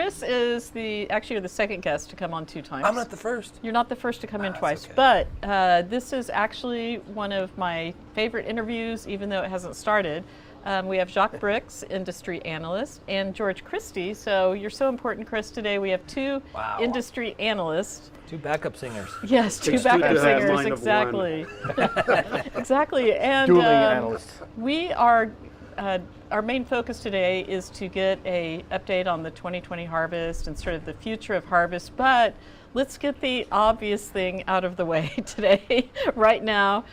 Chris is actually the second guest to come on 2 times. I'm not the first. You're not the first to come in twice, okay. but this is actually one of my favorite interviews, even though it hasn't started. We have Jacques Brix, industry analyst, and George Christie. So you're so important, Chris. Today we have 2 industry analysts. 2 backup singers. Yes, 2 backup singers, exactly. Exactly, and dueling analysts. we are. Our main focus today is to get a update on the 2020 harvest and sort of the future of harvest, but let's get the obvious thing out of the way today, right now.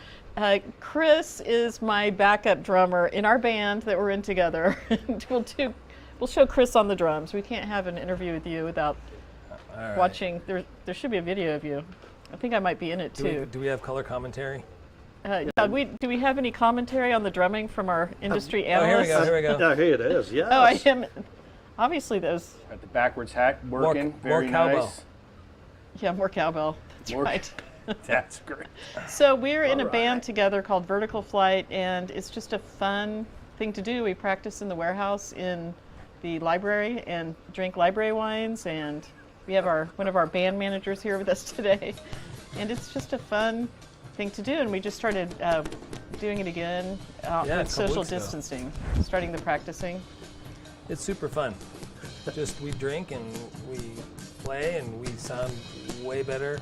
Chris is my backup drummer in our band that we're in together. We'll show Chris on the drums. We can't have an interview with you without watching. There should be a video of you. I think I might be in it too. Do we have color commentary? Do we have any commentary on the drumming from our industry analyst? Here we go. Yeah, here it is. Yes. Oh, I am. Obviously, those. Got the backwards hat working. Very more cowbell. nice. Yeah, more cowbell. That's right. That's great. So we're in a band together called Vertical Flight, and it's just a fun thing to do. We practice in the warehouse in the library and drink library wines, and we have one of our band managers here with us today, and it's just a fun thing to do. And we just started doing it again with social distancing, starting the practicing. It's super fun. We drink and we play and we sound way better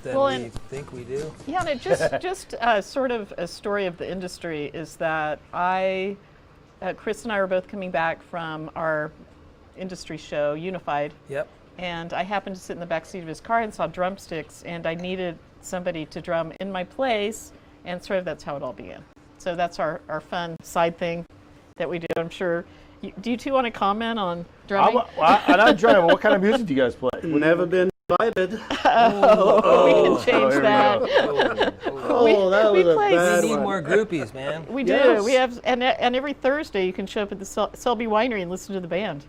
than we think we do. Yeah, and it just sort of a story of the industry is that Chris and I were both coming back from our industry show, Unified. Yep. And I happened to sit in the back seat of his car and saw drumsticks, and I needed somebody to drum in my place, and sort of that's how it all began. So that's our fun side thing that we do. I'm sure. Do you 2 want to comment on drumming? I don't drum. What kind of music do you guys play? Never been invited. We can change that. That was a bad We need one. more groupies, man. We do. Yes. We have, and every Thursday you can show up at the Selby Winery and listen to the band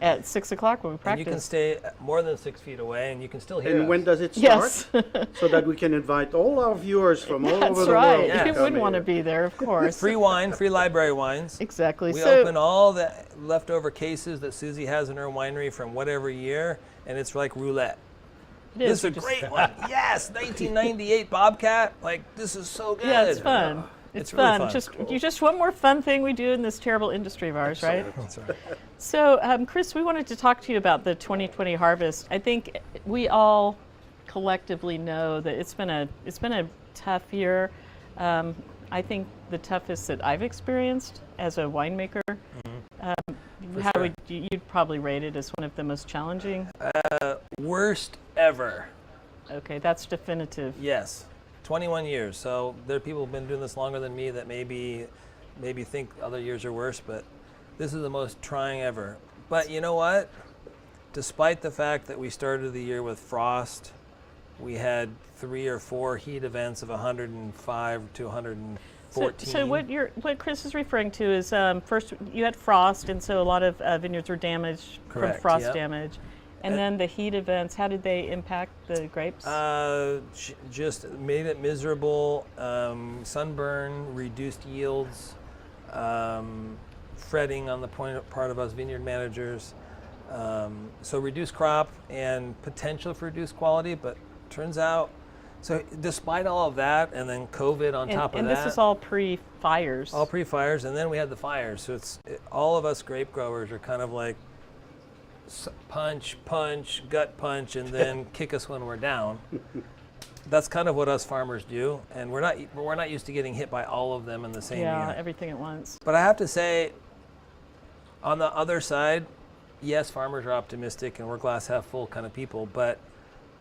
at 6 o'clock when we practice. And you can stay more than 6 feet away, and you can still hear us. And when does it start? Yes. So that we can invite all our viewers from all That's over the right. world. Yeah. You wouldn't want to be there, of course. Free wine, free library wines. Exactly. We So open all the leftover cases that Susie has in her winery from whatever year, and it's like roulette. This is a great one. Yes, 1998 Bobcat. Like, this is so good. yeah, it's fun. It's really fun. fun. Just one more fun thing we do in this terrible industry of ours, right? That's right. So, Chris, we wanted to talk to you about the 2020 harvest. I think we all collectively know that it's been a tough year. I think the toughest that I've experienced as a winemaker. How would you'd probably rate it as one of the most challenging? Worst ever. Okay, that's definitive. Yes. 21 years. So there are people who've been doing this longer than me that maybe think other years are worse, but this is the most trying ever. But you know what? Despite the fact that we started the year with frost, we had 3 or 4 heat events of 105 to 114. So what Chris is referring to is first you had frost, and so a lot of vineyards were damaged Correct, from frost yep. damage. And then the heat events, how did they impact the grapes? Just made it miserable. Sunburn, reduced yields, fretting on the part of us vineyard managers. So reduced crop and potential for reduced quality, but turns out, so despite all of that, and then COVID on top of that. And this is all pre-fires. All pre-fires, and then we had the fires. So all of us grape growers are kind of like, punch, gut punch, and then kick us when we're down. That's kind of what us farmers do, and we're not used to getting hit by all of them in the same year. Yeah, everything at once. But I have to say, on the other side, yes, farmers are optimistic and we're glass half full kind of people, but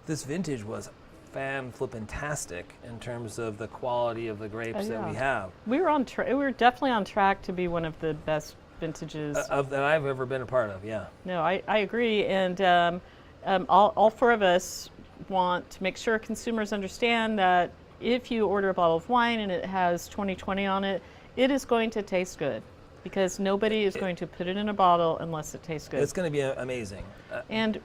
this vintage was fan-flippin-tastic in terms of the quality of the grapes that we have. We were definitely on track to be one of the best vintages that I've ever been a part of. Yeah. No, I agree, and all 4 of us want to make sure consumers understand that if you order a bottle of wine and it has 2020 on it, it is going to taste good, because nobody is going to put it in a bottle unless it tastes good. It's going to be amazing. And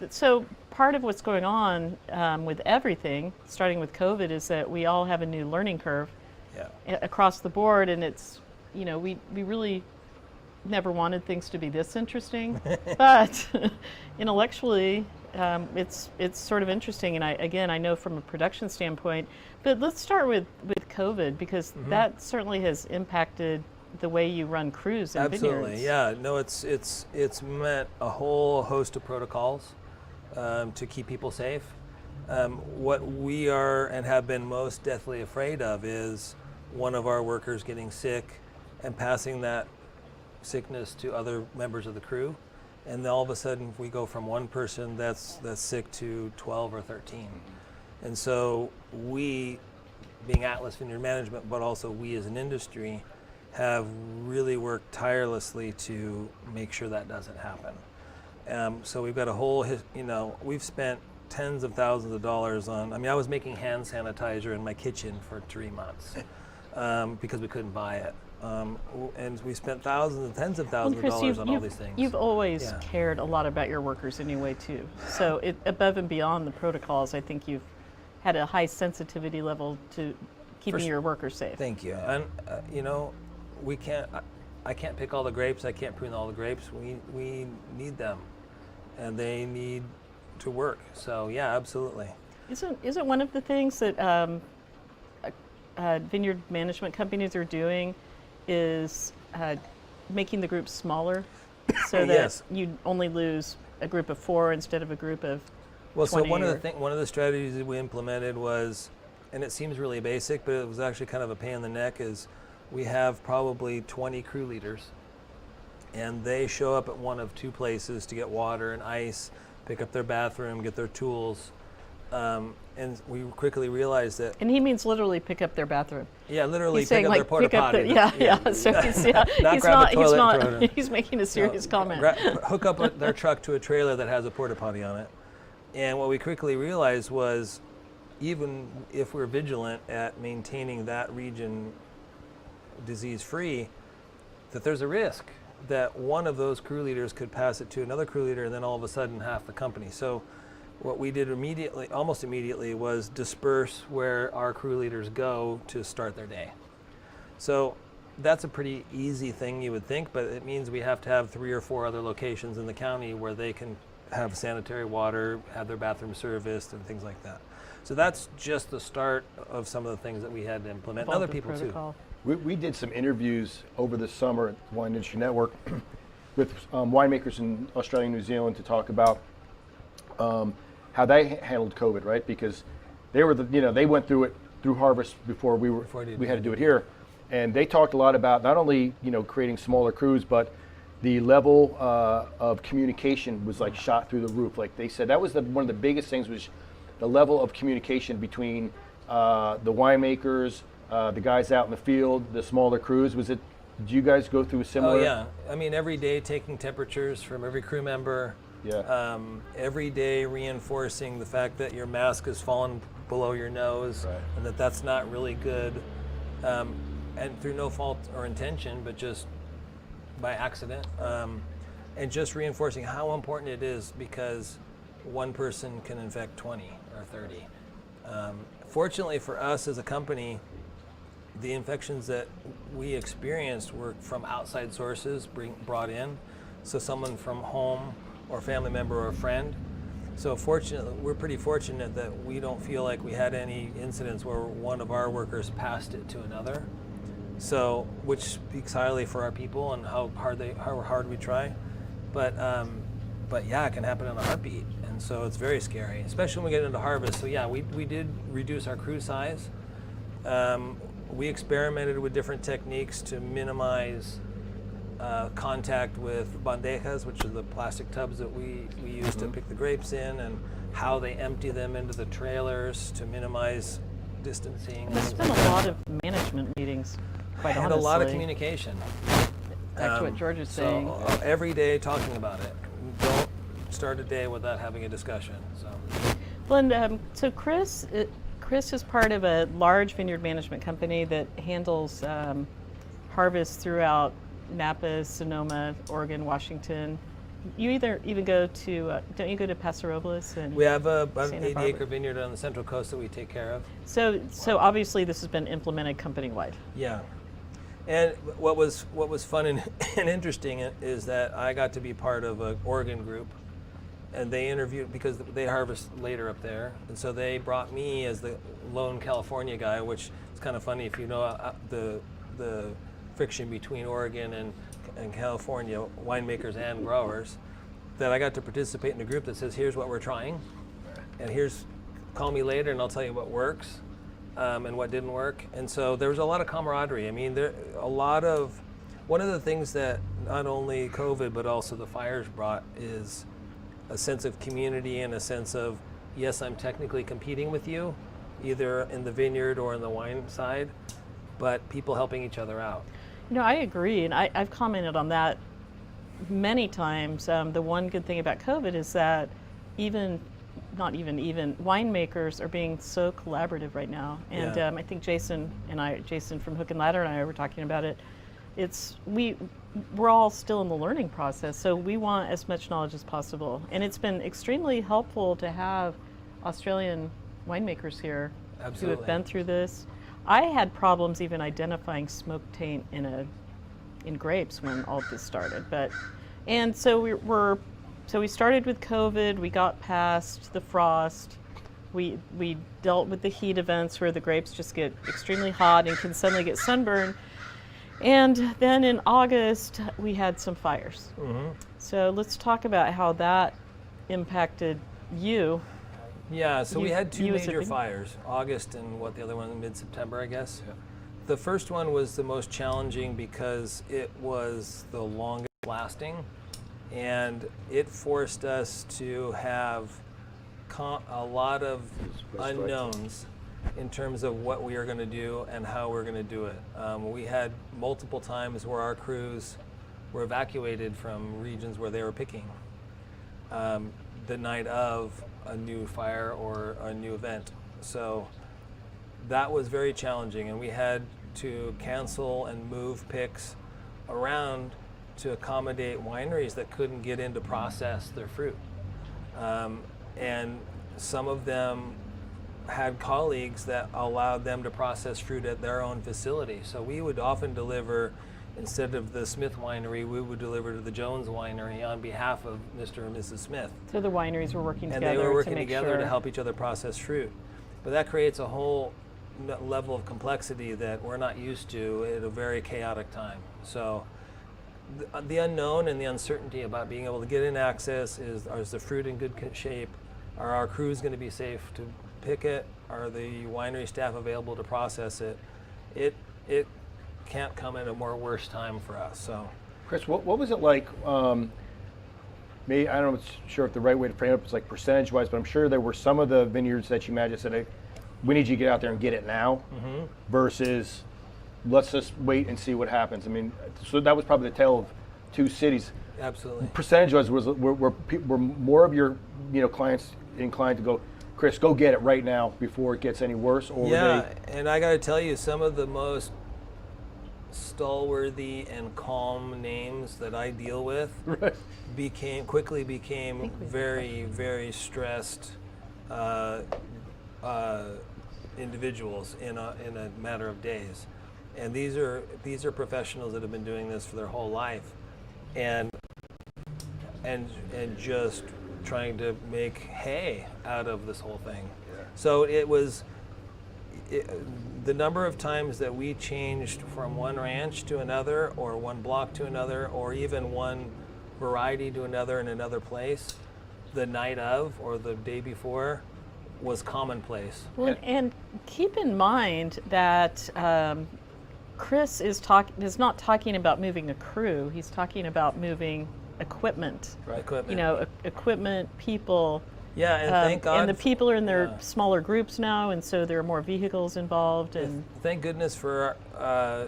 so part of what's going on with everything, starting with COVID, is that we all have a new learning curve across the board, and it's we really never wanted things to be this interesting, but intellectually, it's sort of interesting. And I know from a production standpoint, but let's start with COVID, because that certainly has impacted the way you run crews and Absolutely, vineyards. yeah. No, it's meant a whole host of protocols to keep people safe. What we are and have been most deathly afraid of is one of our workers getting sick and passing that sickness to other members of the crew, and then all of a sudden we go from one person that's sick to 12 or 13. And so we, being Atlas Vineyard Management, but also we as an industry, have really worked tirelessly to make sure that doesn't happen. So we've got a whole, we've spent tens of thousands of dollars on, I was making hand sanitizer in my kitchen for 3 months because we couldn't buy it. And we spent thousands and tens of thousands of dollars on all these things. You've always cared a lot about your workers anyway, too. So above and beyond the protocols, I think you've had a high sensitivity level to keeping your workers safe. Thank you. And we can't. I can't pick all the grapes. I can't prune all the grapes. We need them, and they need to work. So yeah, absolutely. Isn't one of the things that vineyard management companies are doing is making the groups smaller, so that Yes. you only lose a group of 4 instead of a group of Well, so 20 one of the strategies that we implemented was, and it seems really basic, but it was actually kind of a pain in the neck, is we have probably 20 crew leaders, and they show up at one of 2 places to get water and ice, pick up their bathroom, get their tools, and we quickly realized that. And he means literally pick up their bathroom. Yeah, literally He's pick saying up their porta potty. So he's making a serious comment. Hook up their truck to a trailer that has a porta potty on it. And what we quickly realized was, even if we're vigilant at maintaining that region disease-free, that there's a risk that one of those crew leaders could pass it to another crew leader, and then all of a sudden half the company. So what we did almost immediately, was disperse where our crew leaders go to start their day. So that's a pretty easy thing, you would think, but it means we have to have 3 or 4 other locations in the county where they can have sanitary water, have their bathroom serviced, and things like that. So that's just the start of some of the things that we had to implement. And other people too. We did some interviews over the summer at Wine Industry Network with winemakers in Australia and New Zealand to talk about how they handled COVID, right? Because they were they went through it through harvest before we had to do it here, and they talked a lot about not only creating smaller crews, but the level of communication was like shot through the roof. Like they said, that was one of the biggest things, was the level of communication between the winemakers, the guys out in the field, the smaller crews. Did you guys go through a similar? Oh yeah, every day taking temperatures from every crew member. Yeah. Every day reinforcing the fact that your mask has fallen below your nose, right, and that's not really good, and through no fault or intention, but just by accident, and just reinforcing how important it is, because one person can infect 20 or 30. Fortunately for us as a company, the infections that we experienced were from outside sources brought in, so someone from home or family member or friend. So we're pretty fortunate that we don't feel like we had any incidents where one of our workers passed it to another. So, which speaks highly for our people and how hard we try. But yeah, it can happen in a heartbeat, and so it's very scary, especially when we get into harvest. So yeah, we did reduce our crew size. We experimented with different techniques to minimize contact with bandejas, which are the plastic tubs that we use to pick the grapes in, and how they empty them into the trailers to minimize distancing. There's been a lot of management meetings, quite honestly. And a lot of communication. Back to what George is saying. So every day talking about it. Don't start a day without having a discussion. So. Well, so Chris is part of a large vineyard management company that handles harvests throughout Napa, Sonoma, Oregon, Washington. You even go to, don't you go to Paso Robles? And we have about an Santa 80-acre vineyard on the Central Coast that we take care of. So obviously this has been implemented company-wide. Yeah. And what was fun and, and interesting is that I got to be part of an Oregon group, and they interviewed because they harvest later up there, and so they brought me as the lone California guy, which is kind of funny if you know the friction between Oregon and California winemakers and growers. That I got to participate in a group that says, here's what we're trying, and here's, call me later and I'll tell you what works. And what didn't work. And so there was a lot of camaraderie. I mean, one of the things that not only COVID, but also the fires brought is a sense of community and a sense of, yes, I'm technically competing with you, either in the vineyard or in the wine side, but people helping each other out. You know, I agree, and I've commented on that many times. The one good thing about COVID is that even winemakers are being so collaborative right now. And Yeah. I think Jason from Hook and Ladder and I were talking about it. We're all still in the learning process, so we want as much knowledge as possible. And it's been extremely helpful to have Australian winemakers here who Absolutely. have been through this. I had problems even identifying smoke taint in grapes when all this started. So we started with COVID, we got past the frost, we dealt with the heat events where the grapes just get extremely hot and can suddenly get sunburned. And then in August, we had some fires. Mm-hmm. So let's talk about how that impacted you. Yeah, so we had two you as a major vineyard- fires, August and the other one, mid-September, I guess. Yeah. The first one was the most challenging because it was the longest lasting, and it forced us to have a lot of unknowns in terms of what we are going to do and how we're going to do it. We had multiple times where our crews were evacuated from regions where they were picking the night of a new fire or a new event. So that was very challenging, and we had to cancel and move picks around to accommodate wineries that couldn't get in to process their fruit. And some of them had colleagues that allowed them to process fruit at their own facility. So we would often deliver, instead of the Smith Winery, we would deliver to the Jones Winery on behalf of Mr. and Mrs. Smith. So the wineries were working And together they were working to make together sure. to help each other process fruit. But that creates a whole level of complexity that we're not used to at a very chaotic time. So the unknown and the uncertainty about being able to get in access is the fruit in good shape? Are our crews going to be safe to pick it? Are the winery staff available to process it? It can't come at a more worse time for us. So, Chris, what was it like? Maybe I don't know, sure if the right way to frame it is like percentage-wise, but I'm sure there were some of the vineyards that you imagine said, hey, we need you to get out there and get it now, versus let's just wait and see what happens. I mean, so that was probably the tale of two cities. absolutely. Percentage-wise, were more of your clients inclined to go, Chris, go get it right now before it gets any worse? Or Yeah, and I got to tell you, some of the most stalworthy and calm names that I deal with Right. quickly became very, very stressed individuals in a matter of days. And these are professionals that have been doing this for their whole life, and just trying to make hay out of this whole thing. Yeah. So the number of times that we changed from one ranch to another, or one block to another, or even one variety to another in another place, the night of or the day before, was commonplace. Well, and keep in mind that Chris is not talking about moving a crew. He's talking about moving equipment. Right. Equipment. Equipment, people. Yeah, and thank God. And the people are in their yeah. smaller groups now, and so there are more vehicles involved. And Thank goodness for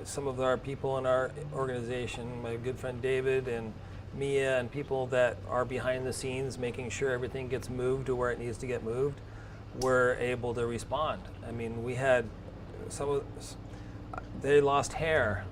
some of our people in our organization, my good friend David and Mia, and people that are behind the scenes making sure everything gets moved to where it needs to get moved, were able to respond. I mean, we had they lost hair.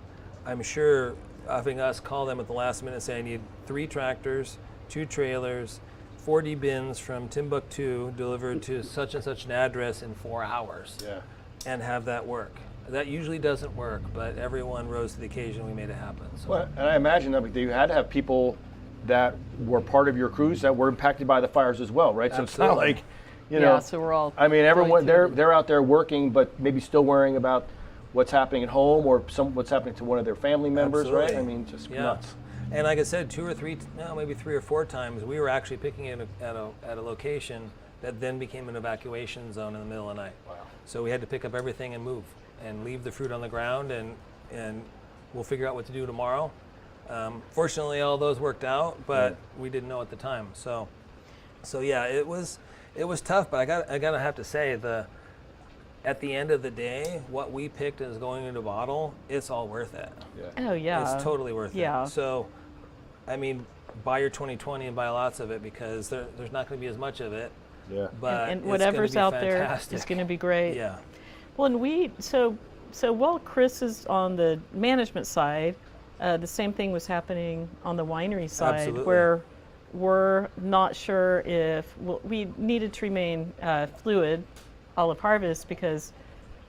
I'm sure having us call them at the last minute, say I need 3 tractors, 2 trailers, 40 bins from Timbuktu delivered to such and such an address in 4 hours. Yeah. And have that work. That usually doesn't work, but everyone rose to the occasion. We made it happen. So. Well, and I imagine that you had to have people that were part of your crews that were impacted by the fires as well, right? So it's not Absolutely. like, you know, so we're all. I mean, everyone going through they're out there working, but maybe still worrying about what's happening at home or what's happening to one of their family members, right? Absolutely. I mean, just nuts. And like I said, maybe 3 or 4 times, we were actually picking it at a location that then became an evacuation zone in the middle of the night. Wow. So we had to pick up everything and move and leave the fruit on the ground, and we'll figure out what to do tomorrow. Fortunately, all those worked out, but we didn't know at the time. So yeah, it was tough. But I gotta have to say, at the end of the day, what we picked as going into bottle, it's all worth it. Yeah. Oh yeah. It's totally worth Yeah. it. So, I mean, buy your 2020 and buy lots of it, because there's not going to be as much of it. Yeah. But and it's whatever's gonna be out there fantastic. is going to be great. Yeah. Well, and so while Chris is on the management side, the same thing was happening on the winery side, Absolutely. where we're not sure if we needed to remain fluid olive harvest, because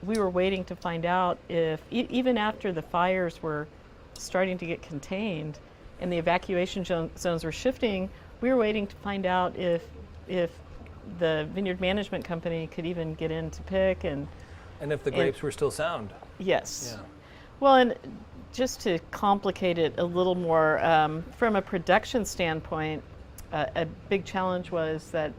we were waiting to find out if even after the fires were starting to get contained and the evacuation zones were shifting, we were waiting to find out if the vineyard management company could even get in to pick and if the grapes were still sound. yes. Yeah. Well, and just to complicate it a little more, from a production standpoint, a big challenge was that,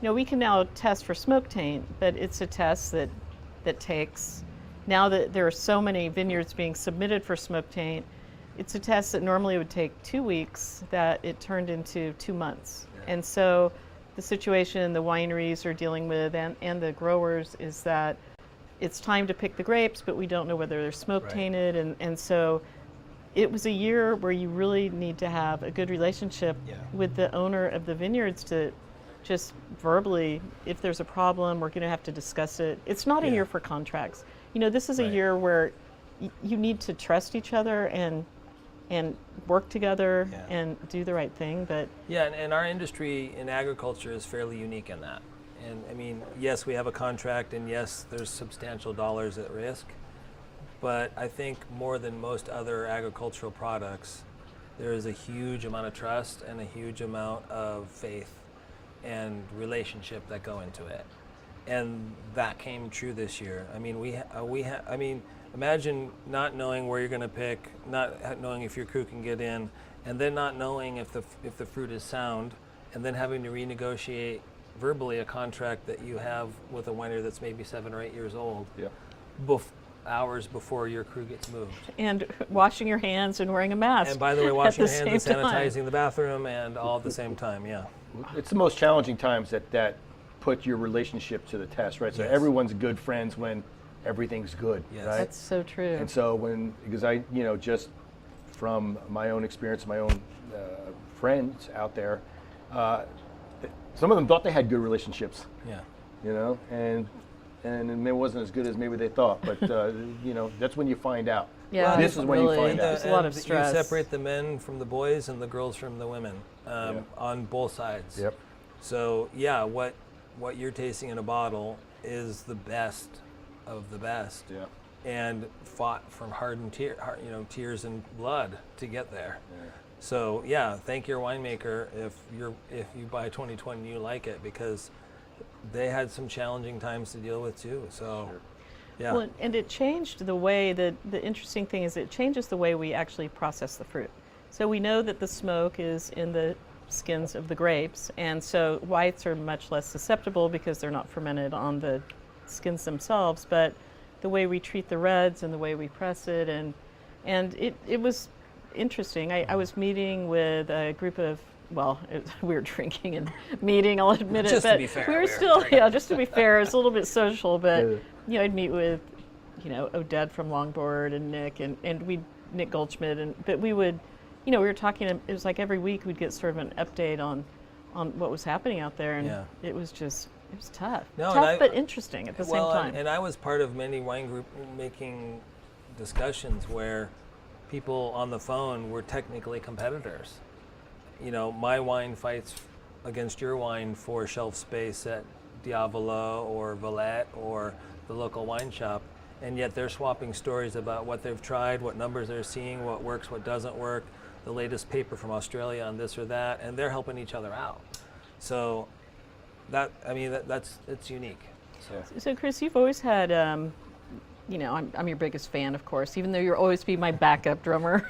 we can now test for smoke taint, but it's a test that takes, now that there are so many vineyards being submitted for smoke taint, it's a test that normally would take 2 weeks, that it turned into 2 months. Yeah. And so the situation the wineries are dealing with and the growers is that it's time to pick the grapes, but we don't know whether they're smoke tainted. And so it was a year where you really need to have a good relationship with the owner of the vineyards to just verbally, if there's a problem, we're going to have to discuss it. It's not a year for contracts. This is a year where you need to trust each other and work together and do the right thing. But and our industry in agriculture is fairly unique in that. And I mean, yes, we have a contract, and yes, there's substantial dollars at risk. But I think more than most other agricultural products, there is a huge amount of trust and a huge amount of faith and relationship that go into it, and that came true this year. I mean, I mean, imagine not knowing where you're going to pick, not knowing if your crew can get in, and then not knowing if the fruit is sound, and then having to renegotiate verbally a contract that you have with a winery that's maybe 7 or 8 years old. Yeah. Hours before your crew gets moved. And washing your hands and wearing a mask. And by the way, washing your hands and same time. sanitizing the bathroom, and all at the same time. Yeah. It's the most challenging times that put your relationship to the test, right? So everyone's good friends when everything's good, Yes. right? That's so true. And so because I, just from my own experience, my own friends out there, some of them thought they had good relationships, Yeah. and it wasn't as good as maybe they thought. But that's when you find out. Yeah, This is when you really, find out. there's a lot of You stress. separate the men from the boys and the girls from the women on both sides. Yep. So what you're tasting in a bottle is the best of the best. Yeah. And fought from tears and blood to get there. Yeah. So thank your winemaker if you buy 2020 and you like it, because they had some challenging times to deal with too. So Well, and it changed the way the interesting thing is it changes the way we actually process the fruit. So we know that the smoke is in the skins of the grapes, and so whites are much less susceptible because they're not fermented on the skins themselves. But the way we treat the reds and the way we press it, and it was interesting. I was meeting with a group of, we were drinking and meeting, I'll admit it. Just to but be fair, we were we were still, drinking. just to be fair, it's a little bit social, but Yeah. I'd meet with, Odette from Longboard and Nick and Nick Goldschmidt, but we would, we were talking, it was like every week we'd get sort of an update on what was happening out there, and it was tough. No, tough but interesting at the same time. And I was part of many wine group making discussions where people on the phone were technically competitors. My wine fights against your wine for shelf space at Diavolo or Valette or the local wine shop, and yet they're swapping stories about what they've tried, what numbers they're seeing, what works, what doesn't work, the latest paper from Australia on this or that, and they're helping each other out. So it's unique. So Chris, you've always had, you know, I'm your biggest fan, of course, even though you'll always be my backup drummer.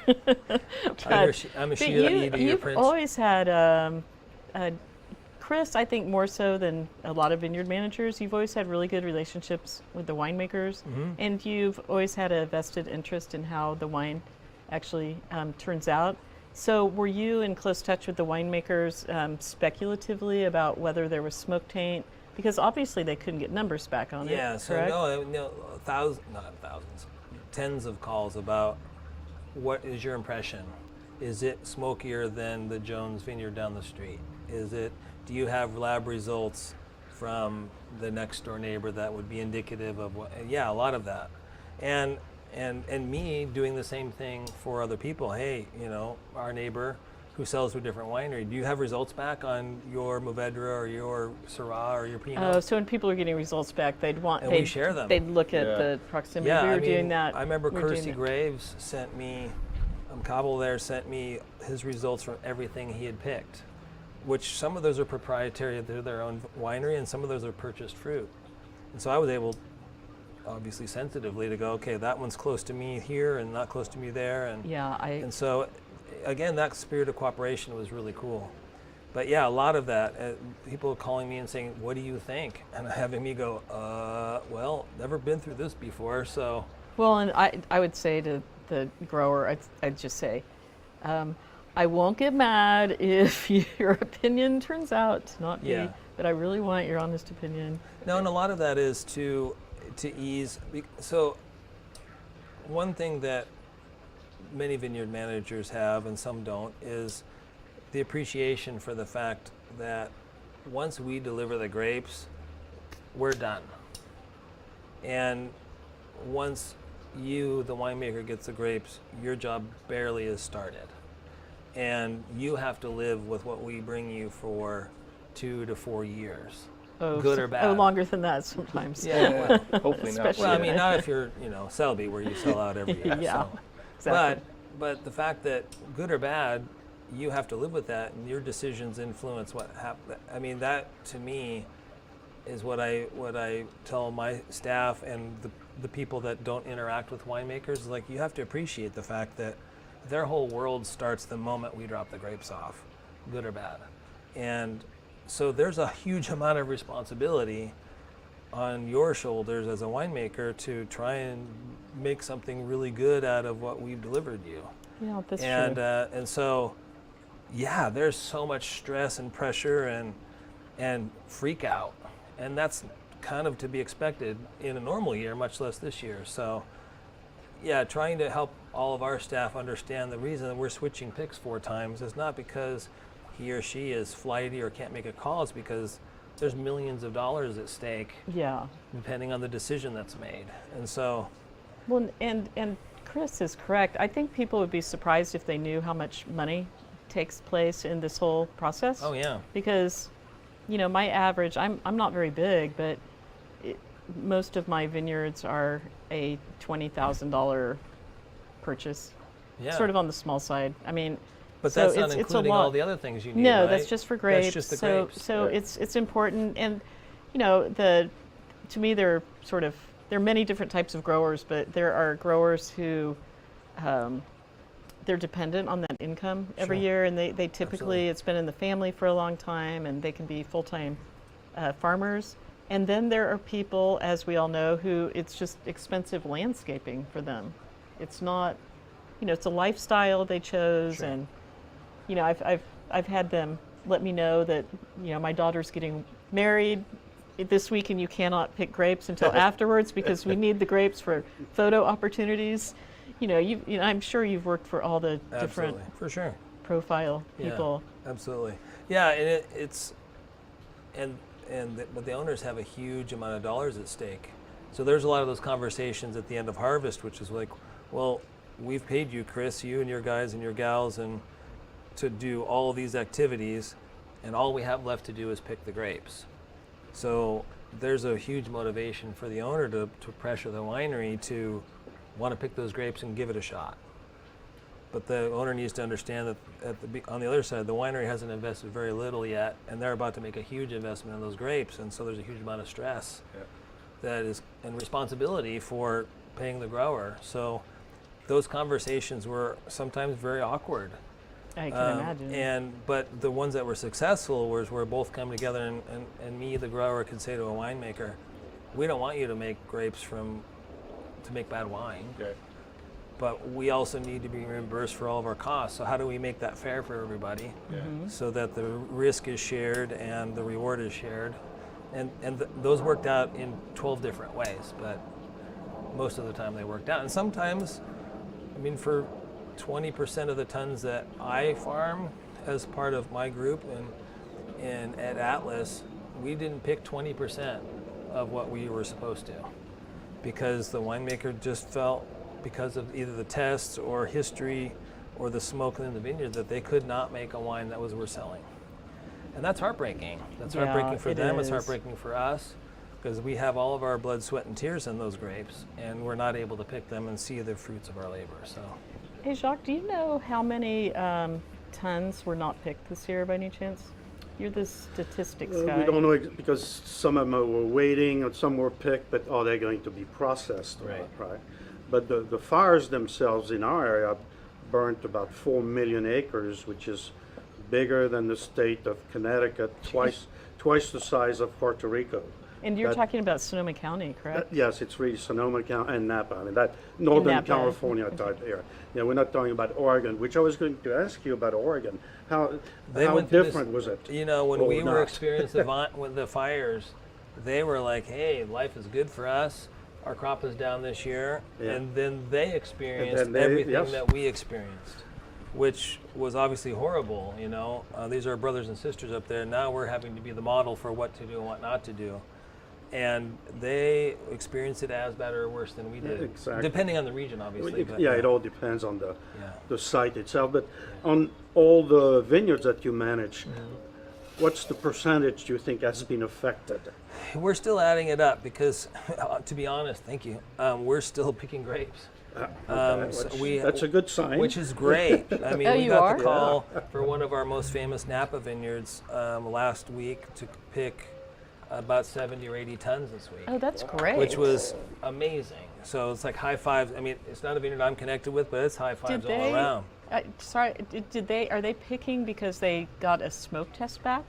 I'm a Sheila E to your You've Prince. always had, Chris, I think more so than a lot of vineyard managers, you've always had really good relationships with the winemakers, and you've always had a vested interest in how the wine actually turns out. So were you in close touch with the winemakers speculatively about whether there was smoke taint? Because obviously they couldn't get numbers back on it. Yeah, so correct? no, tens of calls about what is your impression? Is it smokier than the Jones Vineyard down the street? Do you have lab results from the next door neighbor that would be indicative of what? Yeah, a lot of that. And me doing the same thing for other people. Hey, you know, our neighbor who sells to a different winery, do you have results back on your Mourvedre or your Syrah or your Pinot? Oh, so when people are getting results back, we share them. They'd look at the proximity. Yeah, we were doing that. I remember we were doing Kersey that. Graves sent me, Cobble there sent me his results from everything he had picked, which some of those are proprietary to their own winery and some of those are purchased fruit. And so I was able, obviously sensitively, to go, okay, that one's close to me here and not close to me there. And so again, that spirit of cooperation was really cool. But yeah, a lot of that, people calling me and saying, what do you think? And having me go, well, never been through this before, so. Well, and I would say to the grower, I'd just say, I won't get mad if your opinion turns out to not be, but I really want your honest opinion. No, and a lot of that is to ease. So one thing that many vineyard managers have and some don't is the appreciation for the fact that once we deliver the grapes, we're done. And once you, the winemaker, gets the grapes, your job barely is started. And you have to live with what we bring you for 2 to 4 years, good or bad. Oh, longer than that sometimes. Yeah, hopefully not. well, I mean, not if you're, Selby, where you sell out every year. Yeah, so. exactly. But the fact that good or bad, you have to live with that, and your decisions influence what happens. I mean, that to me is what I tell my staff and the people that don't interact with winemakers. Like, you have to appreciate the fact that their whole world starts the moment we drop the grapes off, good or bad. And so there's a huge amount of responsibility on your shoulders as a winemaker to try and make something really good out of what we've delivered you. Yeah, that's true. And so, yeah, there's so much stress and pressure and freak out, and that's kind of to be expected in a normal year, much less this year. So, yeah, trying to help all of our staff understand the reason that we're switching picks 4 times is not because he or she is flighty or can't make a call. It's because there's millions of dollars at stake. Yeah. Depending on the decision that's made, and so. Well, and Chris is correct. I think people would be surprised if they knew how much money takes place in this whole process. Oh yeah. Because, my average, I'm not very big, but most of my vineyards are a $20,000 purchase. Yeah. Sort of on the small side. I mean, but so that's not it's including a lot. all the other things you need. No, right? that's just for grapes. That's just the so grapes. so Right. it's important, and to me there are many different types of growers, but there are growers who they're dependent on that income every Sure. year, and they typically, Absolutely. it's been in the family for a long time, and they can be full-time farmers. And then there are people, as we all know, who it's just expensive landscaping for them. It's not, it's a lifestyle they chose, Sure. and I've had them let me know that my daughter's getting married this week, and you cannot pick grapes until afterwards because we need the grapes for photo opportunities. I'm sure you've worked for all the different Absolutely. For sure. profile people. Yeah, absolutely. Yeah, and but the owners have a huge amount of dollars at stake. So there's a lot of those conversations at the end of harvest, which is like, well, we've paid you, Chris, you and your guys and your gals, and to do all of these activities, and all we have left to do is pick the grapes. So there's a huge motivation for the owner to pressure the winery to want to pick those grapes and give it a shot. But the owner needs to understand that on the other side, the winery hasn't invested very little yet, and they're about to make a huge investment in those grapes, and so there's a huge amount of stress that is and responsibility for paying the grower. So those conversations were sometimes very awkward. I can imagine. But the ones that were successful was where both come together and me, the grower, could say to a winemaker, we don't want you to make grapes to make bad wine. Okay. But we also need to be reimbursed for all of our costs. So how do we make that fair for everybody so that the risk is shared and the reward is shared? And those worked out in 12 different ways, but most of the time they worked out. And sometimes, I mean, for 20% of the tons that I farm as part of my group and at Atlas, we didn't pick 20% of what we were supposed to, because the winemaker just felt, because of either the tests or history or the smoke in the vineyard, that they could not make a wine that was worth selling. And that's heartbreaking. That's heartbreaking for them, it's heartbreaking for us, because we have all of our blood, sweat, and tears in those grapes, and we're not able to pick them and see the fruits of our labor. So. Hey Jacques, do you know how many tons were not picked this year by any chance? You're the statistics guy. We don't know because some of them were waiting and some were picked, but are they going to be processed? Right. But the fires themselves in our area burnt about 4 million acres, which is bigger than the state of Connecticut, twice the size of Puerto Rico. And you're talking about Sonoma County, correct? Yes, it's really Sonoma County and Napa. I mean, that Northern California type area. Yeah, we're not talking about Oregon, which I was going to ask you about Oregon. How different was it? You know, when we were experiencing the fires, they were like, hey, life is good for us. Our crop is down this year. Yeah. And then they experienced everything that we experienced, which was obviously horrible. You know, these are brothers and sisters up there. Now we're having to be the model for what to do and what not to do. And they experienced it as bad or worse than we did, depending on the region, obviously. It all depends on the site itself. But on all the vineyards that you manage, what's the percentage you think has been affected? We're still adding it up because, to be honest, thank you, we're still picking grapes. That's a good sign. Which is great. I mean, we got the call for one of our most famous Napa vineyards last week to pick about 70 or 80 tons this week. Oh, that's great. Which was amazing. So it's like high fives. I mean, it's not a vineyard I'm connected with, but it's high fives all around. Are they picking because they got a smoke test back?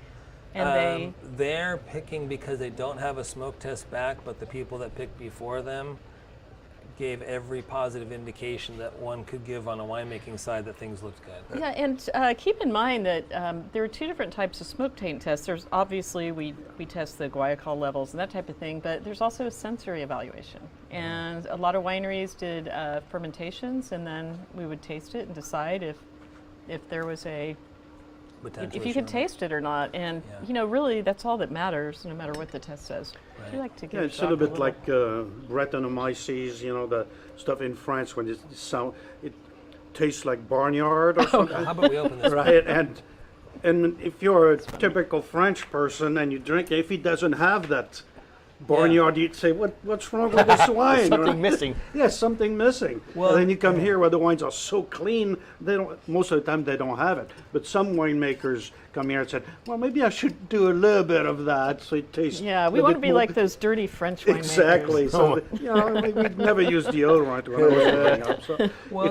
And they're picking because they don't have a smoke test back, but the people that picked before them gave every positive indication that one could give on a winemaking side that things looked good. Yeah, and keep in mind that there are two different types of smoke taint tests. There's obviously, we test the guaiacol levels and that type of thing, but there's also a sensory evaluation. And a lot of wineries did fermentations, and then we would taste it and decide if there was if you could taste it or not. And you know, really, that's all that matters, no matter what the test says. Right. You like to give it's a little bit like Brettanomyces, you know, the stuff in France when it tastes like barnyard or something. How about we open this? Right, and if you're a typical French person and you drink, if he doesn't have that barnyard, you'd say, what's wrong with this wine? Something missing. Yes, something missing. Well, and then you come here where the wines are so clean, most of the time they don't have it. But some winemakers come here and said, well, maybe I should do a little bit of that so it tastes. Yeah, we want to be like those dirty French winemakers. Exactly. So, you know, we'd never use deodorant when I was growing up. So well,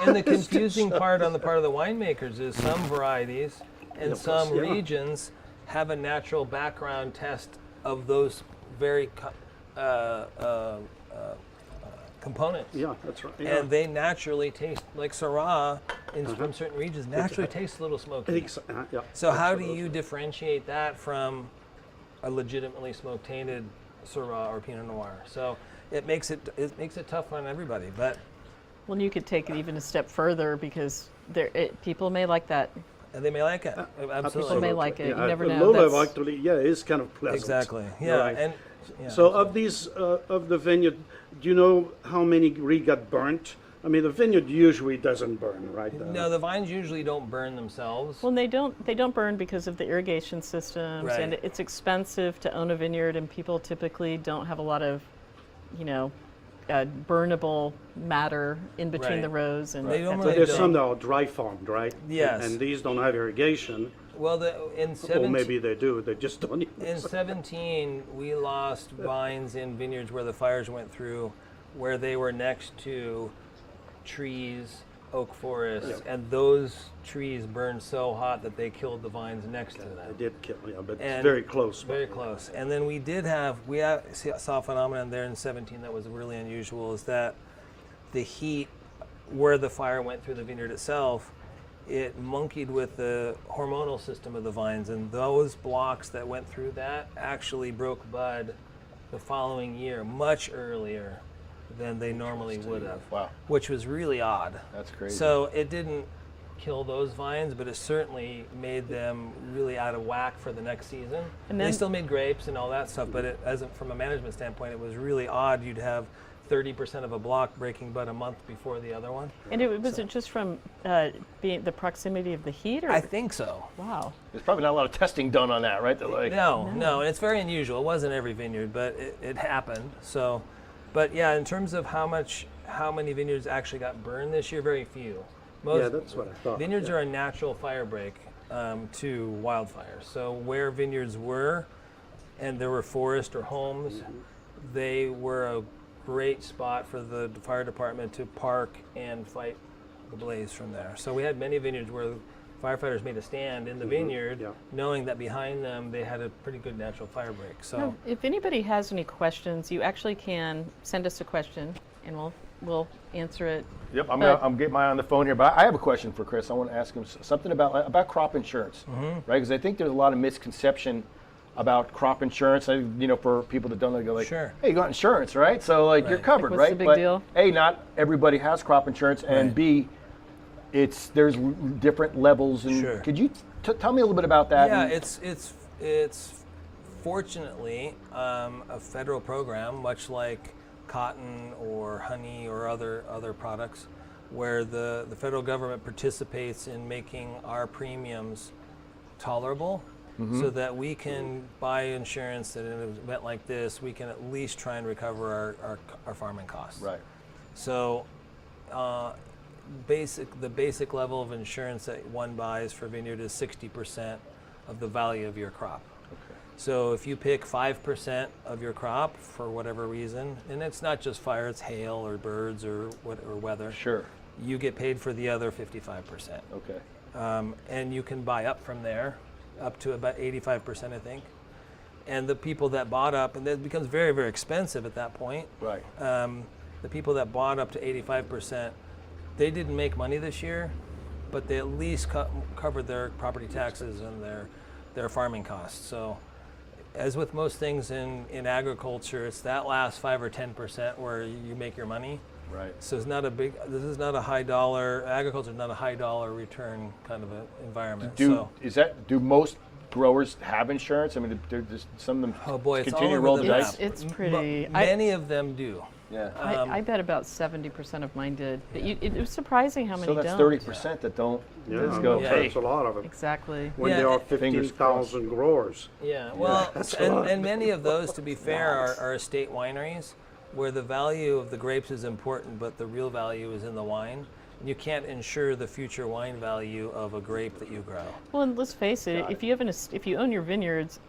and the confusing part on the part of the winemakers is some varieties and some regions have a natural background test of those very components. Yeah, that's right. Yeah. And they naturally taste like Syrah from certain regions. Naturally tastes a little smoky. So how do you differentiate that from a legitimately smoke tainted Syrah or Pinot Noir? So it makes it tough on everybody. But well, you could take it even a step further because people may like that. And they may like it. Absolutely. People may like it. Yeah, you never know. Low level actually, is kind of pleasant. Exactly. Yeah. Right. And so of these of the vineyard, do you know how many really got burnt I mean, the vineyard usually doesn't burn, right? No, the vines usually don't burn themselves. Well, they don't burn because of the irrigation systems, Right. and it's expensive to own a vineyard, and people typically don't have a lot of, burnable matter in between Right. the rows. And They that normally sort of There's thing. some that are dry farmed, right? Yes. And these don't have irrigation, Well, in or 17, maybe they do, they just don't use in it. 17, we lost vines in vineyards where the fires went through, where they were next to trees, oak forests, and those trees burned so hot that they killed the vines next to They them. did kill, yeah, but it's And very close. Very close. And then we saw a phenomenon there in 17 that was really unusual, is that the heat where the fire went through the vineyard itself, it monkeyed with the hormonal system of the vines, and those blocks that went through that actually broke bud the following year, much earlier than they normally would have. Wow. Which was really odd. That's crazy. So it didn't kill those vines, but it certainly made them really out of whack for the next season. And They then- still made grapes and all that stuff, but from a management standpoint, it was really odd. You'd have 30% of a block breaking bud a month before the other one. And was it just from being the proximity of the heat, or I think so. wow? There's probably not a lot of testing done on that, right? They're like, No, and it's very unusual. It wasn't every vineyard, but it happened. So, but yeah, in terms of how many vineyards actually got burned this year, very few. Yeah, that's what I thought. Vineyards yeah. are a natural fire break to wildfires. So where vineyards were, and there were forest or homes, they were a great spot for the fire department to park and fight the blaze from there. So we had many vineyards where firefighters made a stand in the vineyard, yeah. knowing that behind them they had a pretty good natural fire break. So Now, if anybody has any questions, you actually can send us a question, and we'll answer it. Yep, I'm But- getting my eye on the phone here, but I have a question for Chris. I want to ask him something about crop insurance, right? Because I think there's a lot of misconception about crop insurance. For people that don't know, go like, Sure. hey, you got insurance, right? So like you're Right. covered, Like, what's right? the big But deal? A, not everybody has crop insurance, and Right. B, there's different levels. And Sure. could you tell me a little bit about that? yeah, and- it's fortunately a federal program, much like cotton or honey or other products, where the federal government participates in making our premiums tolerable, so that we can buy insurance that in an event like this, we can at least try and recover our farming costs. right. So the basic level of insurance that one buys for vineyard is 60% of the value of your crop. So if you pick 5% of your crop for whatever reason, and it's not just fire, it's hail or birds or weather, Sure. you get paid for the other 55%. Okay. And you can buy up from there, up to about 85%, I think. And the people that bought up, and it becomes very, very expensive at that point. Right. The people that bought up to 85%, they didn't make money this year, but they at least covered their property taxes and their farming costs. So, as with most things in agriculture, it's that last 5 or 10% where you make your money. Right. So this is not a high dollar, agriculture is not a high dollar return kind of an environment. Do most growers have insurance? I mean, there's some of them Oh boy, it's continue all to roll over the the dice. map. It's pretty. Many of them do. Yeah. I bet about 70% of mine did. But it was surprising how many So that's don't. 30% that don't. Yeah, Let's go. Yeah. Hey. that's a lot of them. Exactly. When Yeah, there are fingers crossed. 15,000 growers. Yeah, well, that's a lot. and many of those, to be fair, are estate wineries, where the value of the grapes is important, but the real value is in the wine. And you can't insure the future wine value of a grape that you grow. Well, and let's face it, Got if you have if you own your vineyards,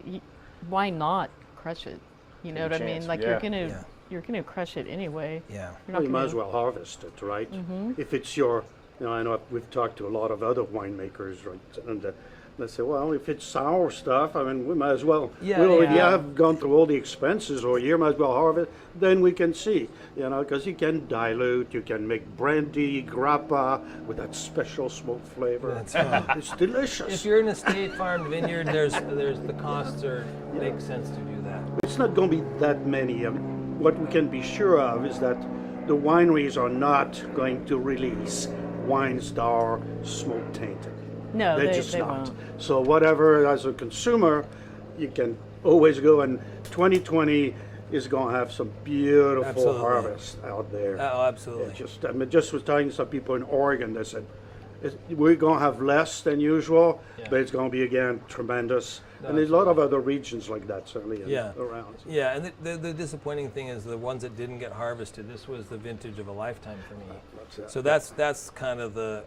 why not crush it? You know Take what a I mean? chance, Like yeah. you're gonna crush it anyway. Yeah. You're Well, you might gonna- as well harvest it, right? Mm-hmm. If it's your, I know we've talked to a lot of other winemakers, right? And they say, well, if it's sour stuff, I mean, we might as well. Yeah, we already yeah. have gone through all the expenses, or you might as well harvest. Then we can see, because you can dilute, you can make brandy, grappa with that special smoke flavor. That's right. It's delicious. If you're in a state farmed vineyard, there's the costs make sense to do that. It's not going to be that many. What we can be sure of is that the wineries are not going to release wines that are smoke tainted. No, They're they just not. won't. So whatever, as a consumer, you can always go in 2020. is going to have some beautiful Absolutely. harvest out there. Oh, absolutely. Just was talking to some people in Oregon. They said we're going to have less than usual, Yeah. but it's going to be again tremendous. No, And there's a lot of other regions like that certainly Yeah. around. Yeah, and the disappointing thing is the ones that didn't get harvested. This was the vintage of a lifetime for me. That's it. So that's kind of the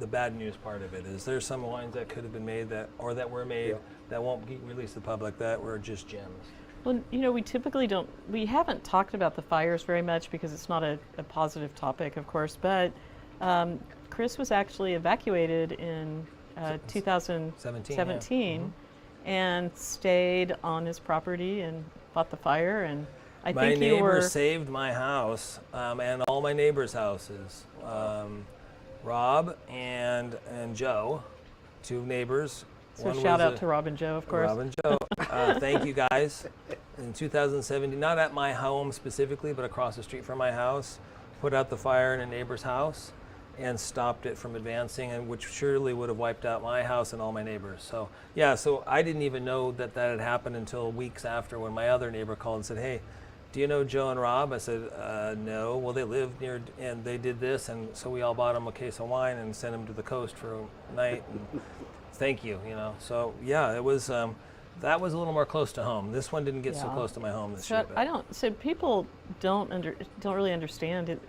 bad news part of it. Is there's some wines that could have been made that were made Yeah. that won't get released to the public that were just gems. Well, we typically we haven't talked about the fires very much because it's not a positive topic, of course, but Chris was actually evacuated in 2017 yeah. and stayed on his property and fought the fire. And I My think you neighbor were. saved my house and all my neighbors' houses. Rob and Joe, two neighbors. So One shout was out to Rob and Joe, of course. Rob and Joe. Thank you guys. In 2017, not at my home specifically, but across the street from my house, put out the fire in a neighbor's house and stopped it from advancing, and which surely would have wiped out my house and all my neighbors. So yeah, so I didn't even know that had happened until weeks after when my other neighbor called and said, "Hey, do you know Joe and Rob?" I said, "No." Well, they live near, and they did this, and so we all bought them a case of wine and sent them to the coast for a night. And thank you, So yeah, it was. That was a little more close to home. This one didn't get so Yeah. close to my home this So year. but- So people don't really understand it,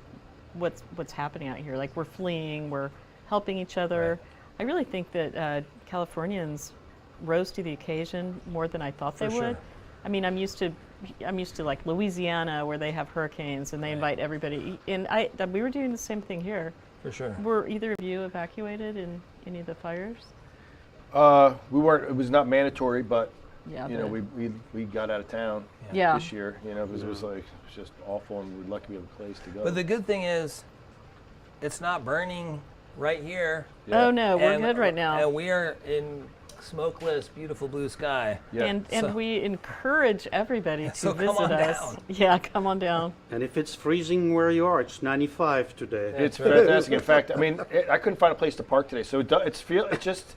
what's happening out here. Like, we're fleeing, we're helping each other. Right. I really think that Californians rose to the occasion more than I thought they For would. sure. I mean, I'm used to like Louisiana, where they have hurricanes and they Right. invite everybody. And we were doing the same thing here. For sure. Were either of you evacuated in any of the fires? We weren't. It was not mandatory, but Yeah. you know, we got out of town Yeah. this year. Because it was just awful, and we're lucky we have a place to go. But the good thing is, it's not burning right here. Yeah. Oh no, we're And- good right now. And we are in smokeless, beautiful blue sky. Yeah. And So- we encourage everybody to So visit come on us. down. Yeah, come on down. And if it's freezing where you are, it's 95 today. It's That's right. fantastic. In fact, I mean, I couldn't find a place to park today, so it's just